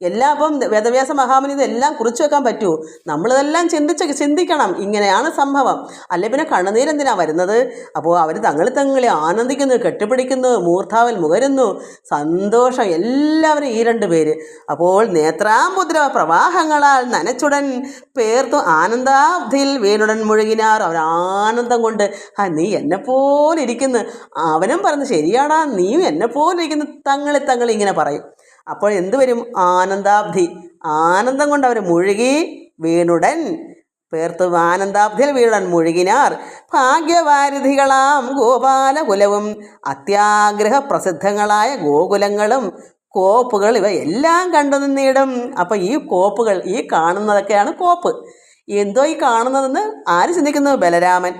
എല്ലാം അപ്പം വേദവ്യാസ മഹാമുനി ഇതെല്ലാം കുറിച്ച് വെക്കാൻ പറ്റുമോ? നമ്മളിതെല്ലാം ചിന്തിക്കണം. ഇങ്ങനെയാണ് സംഭവം. അല്ലെ പിന്നെ കണ്ണുനീരെന്തിനാ വരുന്നത്? അപ്പോൾ അവർ തങ്ങളെ ആനന്ദിക്കുന്നു, കെട്ടിപ്പിടിക്കുന്നു, മൂർധാവിൽ മുകരുന്നു, സന്തോഷം. എല്ലാവരും ഈ രണ്ട് പേര് അപ്പോൾ നേത്രാംബുദ്ര പ്രവാഹങ്ങളാൽ നനച്ചുടൻ പേർത്തു ആനന്ദാബ്ധിയിൽ വീണുടൻ മുഴുകിനാർ. അവർ ആനന്ദം കൊണ്ട് നീ എന്നെപ്പോലെ ഇരിക്കുന്നു. അവനും പറഞ്ഞു ശരിയാടാ നീയും എന്നെപ്പോലെ ഇരിക്കുന്നു. തങ്ങളെ ഇങ്ങനെ പറയും. അപ്പോൾ എന്ത് വരും? ആനന്ദാബ്ധി. ആനന്ദം കൊണ്ട് അവർ മുഴുകി വീണുടൻ പേർത്ത് ആനന്ദാബ്ധിയിൽ വീണുടൻ മുഴുകിനാർ. ഭാഗ്യവാരിധികളാം ഗോപാലകുലവും അത്യാഗ്രഹ പ്രസിദ്ധങ്ങളായ ഗോകുലങ്ങളും കോപ്പുകൾ ഇവയെല്ലാം കണ്ടു നിന്നിടും. അപ്പോൾ ഈ കോപ്പുകൾ, ഈ കാണുന്നതൊക്കെയാണ് കോപ്പ്. എന്തോ ഈ കാണുന്നതെന്ന് ആര് ചിന്തിക്കുന്നു? ബലരാമൻ.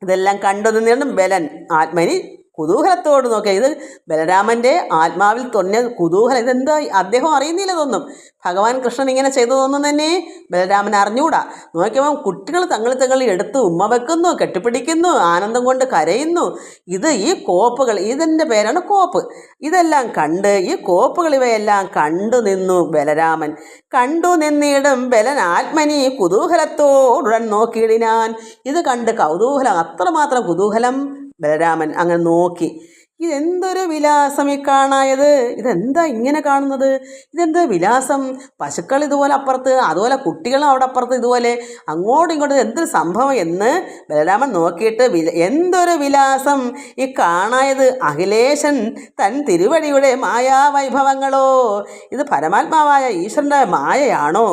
ഇതെല്ലാം കണ്ടു നിന്നിടും ബലൻ ആത്മനി കുതൂഹലത്തോട് നോക്കുക. ഇത് ബലരാമൻ്റെ ആത്മാവിൽ തൊന്നിയ കുതൂഹലം. ഇതെന്താ അദ്ദേഹം അറിയുന്നില്ല ഇതൊന്നും. ഭഗവാൻ കൃഷ്ണൻ ഇങ്ങനെ ചെയ്തതൊന്നും തന്നെ ബലരാമൻ അറിഞ്ഞുകൂടാ. നോക്കിയപ്പോൾ കുട്ടികൾ തങ്ങൾ എടുത്ത് ഉമ്മ വെക്കുന്നു, കെട്ടിപ്പിടിക്കുന്നു, ആനന്ദം കൊണ്ട് കരയുന്നു. ഈ കോപ്പുകൾ, ഇതിൻ്റെ പേരാണ് കോപ്പ്. ഇതെല്ലാം കണ്ട് ഈ കോപ്പുകൾ ഇവയെല്ലാം കണ്ടു നിന്നു ബലരാമൻ. കണ്ടു നിന്നിടും ബലൻ ആത്മനി കുതൂഹലത്തോടുടൻ നോക്കിയിടിനാൻ. ഇത് കണ്ട് കൗതൂഹലം, അത്രമാത്രം കുതൂഹലം ബലരാമൻ അങ്ങനെ നോക്കി. ഇതെന്തൊരു വിലാസം ഈ കാണായത്, ഇതെന്താ ഇങ്ങനെ കാണുന്നത്, ഇതെന്താ വിലാസം? പശുക്കൾ ഇതുപോലെ അപ്പുറത്ത്, അതുപോലെ കുട്ടികളും അവിടെ അപ്പുറത്ത്, ഇതുപോലെ അങ്ങോട്ടും ഇങ്ങോട്ടും എന്തൊരു സംഭവം എന്ന് ബലരാമൻ നോക്കിയിട്ട് എന്തൊരു വിലാസം ഈ കാണായത്, അഖിലേശൻ തൻ തിരുവടിയുടെ മായാവൈഭവങ്ങളോ, ഇത് പരമാത്മാവായ ഈശ്വരൻ്റെ മായയാണോ?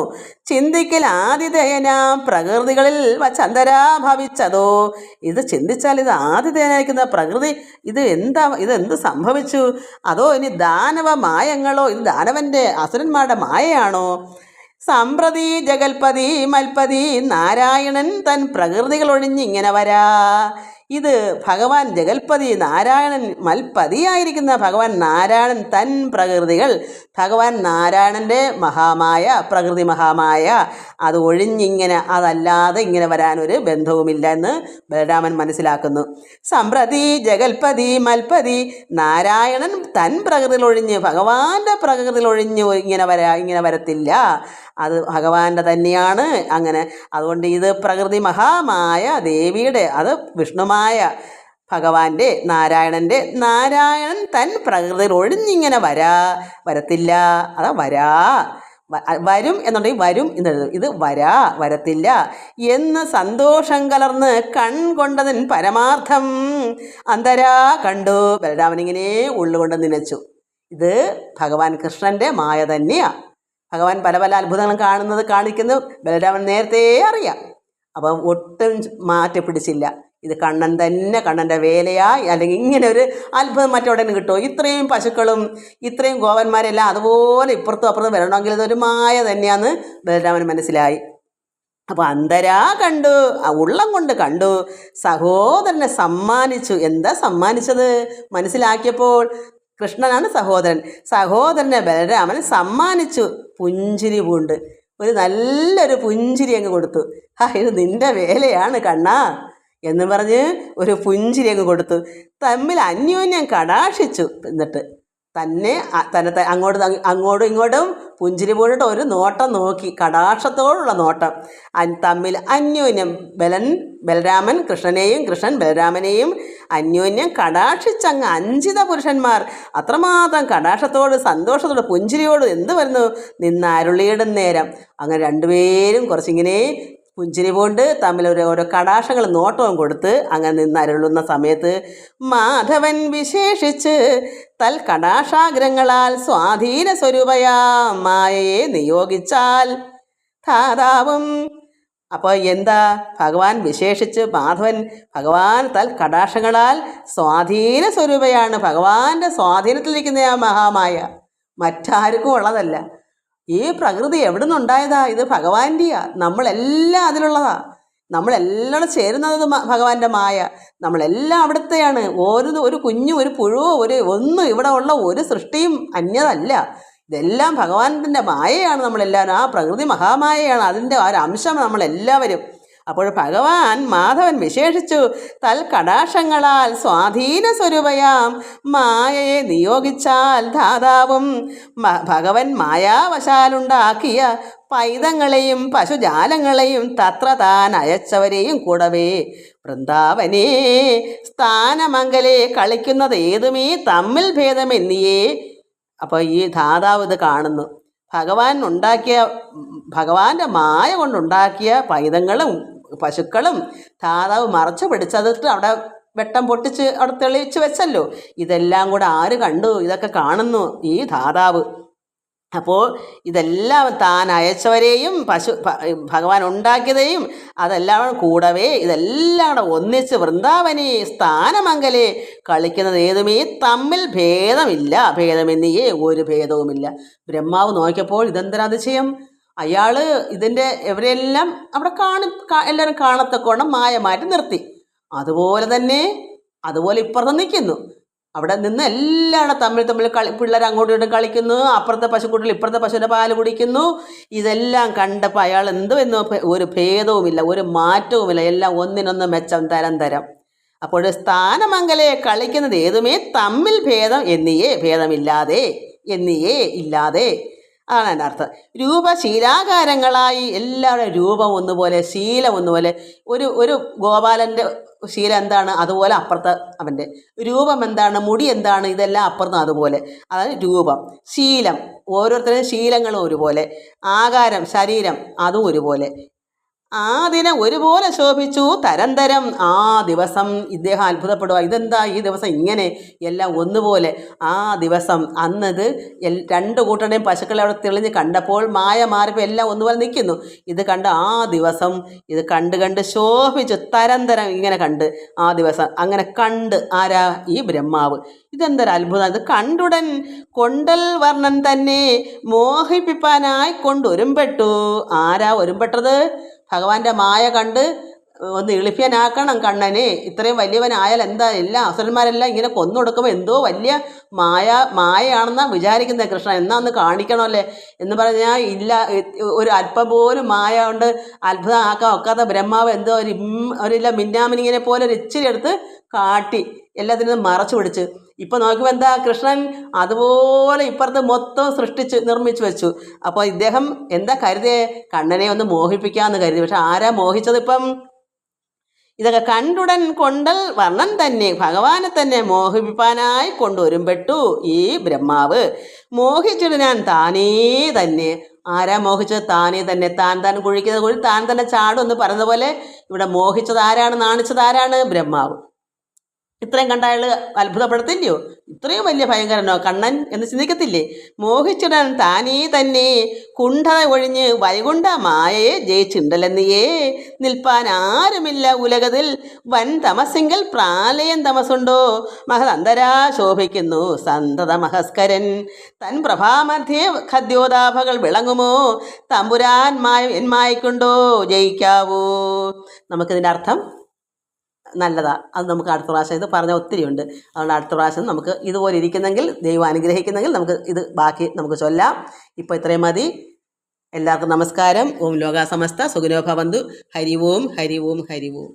ചിന്തിക്കൽ ആതിഥേയനാം പ്രകൃതികളിൽ വച്ചന്തരാ ഭവിച്ചതോ. ഇത് ചിന്തിച്ചാൽ ഇത് ആതിഥേയനായിരിക്കുന്ന പ്രകൃതി ഇതെന്ത് സംഭവിച്ചു? അതോ ഇനി ദാനവ മായങ്ങളോ, ഇത് ദാനവൻ്റെ അസുരന്മാരുടെ മായയാണോ? സമ്പ്രതി ജഗൽപതി മൽപതി നാരായണൻ തൻ പ്രകൃതികൾ ഒഴിഞ്ഞിങ്ങനെ വരാ. ഇത് ഭഗവാൻ ജഗൽപതി നാരായണൻ മൽപതിയായിരിക്കുന്ന ഭഗവാൻ നാരായണൻ തൻ പ്രകൃതികൾ, ഭഗവാൻ നാരായണൻ്റെ മഹാമായ പ്രകൃതി മഹാമായ അത് ഒഴിഞ്ഞിങ്ങനെ, അതല്ലാതെ ഇങ്ങനെ വരാനൊരു ബന്ധവുമില്ല എന്ന് ബലരാമൻ മനസ്സിലാക്കുന്നു. സമ്പ്രതി ജഗൽപതി മൽപതി നാരായണൻ തൻ പ്രകൃതിയിൽ ഒഴിഞ്ഞ്, ഭഗവാന്റെ പ്രകൃതിയിൽ ഒഴിഞ്ഞ് ഇങ്ങനെ വരത്തില്ല. അത് ഭഗവാന്റെ തന്നെയാണ്. അങ്ങനെ അതുകൊണ്ട് ഇത് പ്രകൃതി മഹാമായ ദേവിയുടെ, അത് വിഷ്ണുമായ ഭഗവാന്റെ നാരായണൻ തൻ പ്രകൃതിയിൽ ഒഴിഞ്ഞിങ്ങനെ വരത്തില്ല. അതാ വരാ വരും എന്നുണ്ടെങ്കിൽ വരും എന്നെഴുതും. ഇത് വരത്തില്ല എന്ന് സന്തോഷം കലർന്ന് കൊണ്ടതിൻ പരമാർത്ഥം അന്തരാ കണ്ടു. ബലരാമനിങ്ങനെ ഉള്ളുകൊണ്ട് നനച്ചു. ഇത് ഭഗവാൻ കൃഷ്ണൻ്റെ മായ തന്നെയാണ്. ഭഗവാൻ പല പല അത്ഭുതങ്ങളും കാണിക്കുന്നത് ബലരാമൻ നേരത്തെ അറിയാം. അപ്പം ഒട്ടും മാറ്റി പിടിച്ചില്ല. ഇത് കണ്ണൻ തന്നെ, കണ്ണൻ്റെ വേലയായി. അല്ലെങ്കിൽ ഇങ്ങനെ ഒരു അത്ഭുതം മറ്റെവിടെയും കിട്ടുമോ? ഇത്രയും പശുക്കളും ഇത്രയും ഗോപന്മാരെല്ലാം അതുപോലെ ഇപ്പുറത്തും അപ്പുറത്തും വരണമെങ്കിൽ ഇതൊരു മായ തന്നെയാണെന്ന് ബലരാമന് മനസ്സിലായി. അപ്പോൾ അന്തരാ കണ്ടു, ഉള്ളം കൊണ്ട് കണ്ടു. സഹോദരനെ സമ്മാനിച്ചു. എന്താ സമ്മാനിച്ചത് മനസ്സിലാക്കിയപ്പോൾ? കൃഷ്ണനാണ് സഹോദരനെ ബലരാമൻ സമ്മാനിച്ചു. പുഞ്ചിരി പൂണ്ട് നല്ലൊരു പുഞ്ചിരി അങ്ങ് കൊടുത്തു. ഇത് നിൻ്റെ വേലയാണ് കണ്ണാ എന്ന് പറഞ്ഞ് ഒരു പുഞ്ചിരി അങ്ങ് കൊടുത്തു. തമ്മിൽ അന്യോന്യം കടാക്ഷിച്ചു. എന്നിട്ട് തന്നെ അങ്ങോട്ടും ഇങ്ങോട്ടും പുഞ്ചിരി പോയിട്ട് ഒരു നോട്ടം നോക്കി, കടാക്ഷത്തോടുള്ള നോട്ടം. തമ്മിൽ അന്യോന്യം ബലരാമൻ കൃഷ്ണനെയും, കൃഷ്ണൻ ബലരാമനെയും അന്യോന്യം കടാക്ഷിച്ചങ്ങ് അഞ്ചിത പുരുഷന്മാർ. അത്രമാത്രം കടാക്ഷത്തോട്, സന്തോഷത്തോട്, പുഞ്ചിരിയോട് എന്ത് വരുന്നു നിന്നരുളിയിടും നേരം. അങ്ങനെ രണ്ടുപേരും കുറച്ചിങ്ങനെ പുഞ്ചിരി കൊണ്ട് തമ്മിൽ ഓരോ കടാക്ഷങ്ങൾ നോട്ടവും കൊടുത്ത് അങ്ങനെ നിന്നരുളുന്ന സമയത്ത് മാധവൻ വിശേഷിച്ച് കടാക്ഷാഗ്രങ്ങളാൽ സ്വാധീന സ്വരൂപയാ മായയെ നിയോഗിച്ചാൽ ധാതാവും. അപ്പോൾ എന്താ ഭഗവാൻ വിശേഷിച്ച് ഭഗവാൻ കടാക്ഷങ്ങളാൽ സ്വാധീന സ്വരൂപയാണ്. ഭഗവാന്റെ സ്വാധീനത്തിലിരിക്കുന്ന ആ മഹാമായ, മറ്റാർക്കും ഉള്ളതല്ല. ഈ പ്രകൃതി എവിടെ നിന്നുണ്ടായതാ? ഇത് ഭഗവാന്റെയാ. നമ്മളെല്ലാം അതിലുള്ളതാ. നമ്മളെല്ലാം ചേരുന്നത് ഭഗവാന്റെ മായ. നമ്മളെല്ലാം അവിടുത്തെയാണ്. ഒരു കുഞ്ഞും ഒരു പുഴുവോ ഒന്നും ഇവിടെ ഉള്ള ഒരു സൃഷ്ടിയും അന്യതല്ല. ഇതെല്ലാം ഭഗവാന്റെ മായയാണ്. നമ്മളെല്ലാവരും ആ പ്രകൃതി മഹാമായയാണ്. അതിൻ്റെ ഒരു അംശം നമ്മളെല്ലാവരും. അപ്പോൾ ഭഗവാൻ മാധവൻ വിശേഷിച്ചു കടാക്ഷങ്ങളാൽ സ്വാധീന സ്വരൂപയാം മായയെ നിയോഗിച്ചാൽ ധാതാവും. ഭഗവൻ മായാവശാലുണ്ടാക്കിയ പൈതങ്ങളെയും പശുജാലങ്ങളെയും തത്ര താൻ അയച്ചവരെയും കൂടവേ വൃന്ദാവനേ സ്ഥാനമംഗലേ കളിക്കുന്നത് ഏതുമീ തമ്മിൽ ഭേദമെന്നിയേ. അപ്പോൾ ഈ ധാതാവ് ഇത് കാണുന്നു. ഭഗവാന്റെ മായ കൊണ്ടുണ്ടാക്കിയ പൈതങ്ങളും പശുക്കളും ധാതാവ് മറച്ചു പിടിച്ചതിട്ട് അവിടെ വെട്ടം പൊട്ടിച്ച് അവിടെ തെളിയിച്ച് വെച്ചല്ലോ. ഇതെല്ലാം കൂടെ ആര് കണ്ടു? ഇതൊക്കെ കാണുന്നു ഈ ധാതാവ്. അപ്പോൾ ഇതെല്ലാം താൻ അയച്ചവരെയും ഭഗവാൻ ഉണ്ടാക്കിയതെയും അതെല്ലാം കൂടവേ ഇതെല്ലാം കൂടെ ഒന്നിച്ച് വൃന്ദാവനേ സ്ഥാനമംഗലേ കളിക്കുന്നത് ഏതുമേ തമ്മിൽ ഭേദമെന്നിയേ ഒരു ഭേദവുമില്ല. ബ്രഹ്മാവ് നോക്കിയപ്പോൾ ഇതെന്തൊരതിശയം! അയാൾ ഇതിൻ്റെ ഇവരെല്ലാം അവിടെ എല്ലാവരും കാണത്തക്കോണം മായ മാറ്റി നിർത്തി. അതുപോലെ ഇപ്പുറത്ത് നിൽക്കുന്നു. അവിടെ നിന്ന് എല്ലാവരും തമ്മിൽ പിള്ളേർ അങ്ങോട്ടും ഇങ്ങോട്ടും കളിക്കുന്നു. അപ്പുറത്തെ പശുക്കുട്ടികൾ ഇപ്പുറത്തെ പശുവിൻ്റെ പാല് കുടിക്കുന്നു. ഇതെല്ലാം കണ്ടപ്പോൾ അയാൾ എന്തുവെന്നോ ഒരു ഭേദവുമില്ല, ഒരു മാറ്റവുമില്ല. എല്ലാം ഒന്നിനൊന്ന് മെച്ചം തരം. അപ്പോൾ സ്ഥാനമംഗലയെ കളിക്കുന്നത് ഏതുമേ തമ്മിൽ ഭേദമില്ലാതെ ഇല്ലാതെ അതാണ് എൻ്റെ അർത്ഥം. രൂപശീലാകാരങ്ങളായി എല്ലാവരുടെ രൂപം ഒന്നുപോലെ, ശീലം ഒന്നുപോലെ. ഒരു ഗോപാലൻ്റെ ശീലം എന്താണ്, അതുപോലെ അപ്പുറത്ത് അവൻ്റെ രൂപം എന്താണ്, മുടി എന്താണ്, ഇതെല്ലാം അപ്പുറത്തും അതുപോലെ. അതായത് രൂപം, ശീലം, ഓരോരുത്തരുടെയും ശീലങ്ങളും ഒരുപോലെ. ആകാരം, ശരീരം അതും ഒരുപോലെ. ആ ദിനം ഒരുപോലെ ശോഭിച്ചു തരം. ആ ദിവസം ഇദ്ദേഹം അത്ഭുതപ്പെടുക, ഇതെന്താ ഈ ദിവസം ഇങ്ങനെ എല്ലാം ഒന്നുപോലെ. ആ ദിവസം അന്നത് രണ്ട് കൂട്ടരുടെയും പശുക്കളെ അവിടെ തെളിഞ്ഞ് കണ്ടപ്പോൾ മായ മാറിപ്പോൾ എല്ലാം ഒന്നുപോലെ നിൽക്കുന്നു. ഇത് കണ്ട് ആ ദിവസം ഇത് കണ്ട് ശോഭിച്ചു തരം ഇങ്ങനെ കണ്ട് ആ ദിവസം അങ്ങനെ കണ്ട് ആരാ? ഈ ബ്രഹ്മാവ്. ഇതെന്തൊരു അത്ഭുതം! ഇത് കണ്ടുടൻ കൊണ്ടൽ വർണ്ണൻ തന്നെ മോഹിപ്പിപ്പാനായി കൊണ്ടൊരുമ്പെട്ടു. ആരാ ഒരുമ്പെട്ടത്? ഭഗവാന്റെ മായ കണ്ട് ഒന്ന് എളിപ്പ്യനാക്കണം കണ്ണനെ. ഇത്രയും വലിയവനായാൽ എന്താ, എല്ലാ അസുരന്മാരെല്ലാം ഇങ്ങനെ കൊന്നൊടുക്കുമ്പോൾ എന്തോ വലിയ മായയാണെന്നാണ് വിചാരിക്കുന്നത് കൃഷ്ണൻ. എന്നാ ഒന്ന് കാണിക്കണമല്ലേ എന്ന് പറഞ്ഞാൽ ഇല്ല, ഒരു അല്പം പോലും മായ കൊണ്ട് അത്ഭുതം ആക്കാൻ ഒക്കാത്ത ബ്രഹ്മാവ് എന്തോ ഒരില്ല മിന്നാമിനിങ്ങനെ പോലെ ഒരു ഇച്ചിരി എടുത്ത് കാട്ടി എല്ലാത്തിനും മറച്ചു പിടിച്ച്. ഇപ്പം നോക്കുമ്പോൾ എന്താ, കൃഷ്ണൻ അതുപോലെ ഇപ്പുറത്ത് മൊത്തം നിർമ്മിച്ചു വെച്ചു. അപ്പോൾ ഇദ്ദേഹം എന്താ കരുതിയേ? കണ്ണനെ ഒന്ന് മോഹിപ്പിക്കാമെന്ന് കരുതി. പക്ഷെ ആരാ മോഹിച്ചത്? ഇപ്പം ഇതൊക്കെ കണ്ടുടൻ കൊണ്ടൽ വർണ്ണൻ തന്നെ ഭഗവാനെ തന്നെ മോഹിപ്പിക്കാനായി കൊണ്ടൊരുമ്പെട്ടു ഈ ബ്രഹ്മാവ്. മോഹിച്ചിട്ട് ഞാൻ താനേ തന്നെ ആരാ മോഹിച്ചത്? താനേ തന്നെ. താൻ താൻ കുഴിക്കുന്നത് കുഴി താൻ തന്നെ ചാടും എന്ന് പറയുന്നതുപോലെ ഇവിടെ മോഹിച്ചത് ആരാണ്? നാണിച്ചത് ആരാണ്? ബ്രഹ്മാവ്. ഇത്രയും കണ്ട അയാൾ അത്ഭുതപ്പെടുത്തില്ലയോ? ഇത്രയും വലിയ ഭയങ്കരനോ കണ്ണൻ എന്ന് ചിന്തിക്കത്തില്ലേ? മോഹിച്ചിടൻ താനേ തന്നെ കുണ്ഠത ഒഴിഞ്ഞ് വൈകുണ്ഠ മായയെ ജയിച്ചിണ്ടല്ലെന്നിയേ നിൽപ്പാൻ ആരുമില്ല ഉലകത്തിൽ വൻ തമസിങ്കൽ പ്രാലയം തമസുണ്ടോ മഹദന്തരാ ശോഭിക്കുന്നു സന്തത മഹസ്കരൻ തൻ പ്രഭാമധ്യേ ഖദ്യോതാഭകൾ വിളങ്ങുമോ തമ്പുരാൻ എന്മായിക്കൊണ്ടോ ജയിക്കാവൂ. നമുക്കിതിൻ്റെ അർത്ഥം നല്ലതാ. അത് നമുക്ക് അടുത്ത പ്രാവശ്യം, ഇത് പറഞ്ഞ ഒത്തിരി ഉണ്ട്, അതുകൊണ്ട് അടുത്ത പ്രാവശ്യം നമുക്ക് ഇതുപോലെ ഇരിക്കുന്നെങ്കിൽ, ദൈവം അനുഗ്രഹിക്കുന്നെങ്കിൽ നമുക്ക് ഇത് ബാക്കി നമുക്ക് ചൊല്ലാം. ഇപ്പോൾ ഇത്രയും മതി. എല്ലാവർക്കും നമസ്കാരം. ഓം ലോകാ സമസ്ത സുഖിനോ ഭവന്തു. ഹരി ഓം ഹരി ഓം ഹരി ഓം.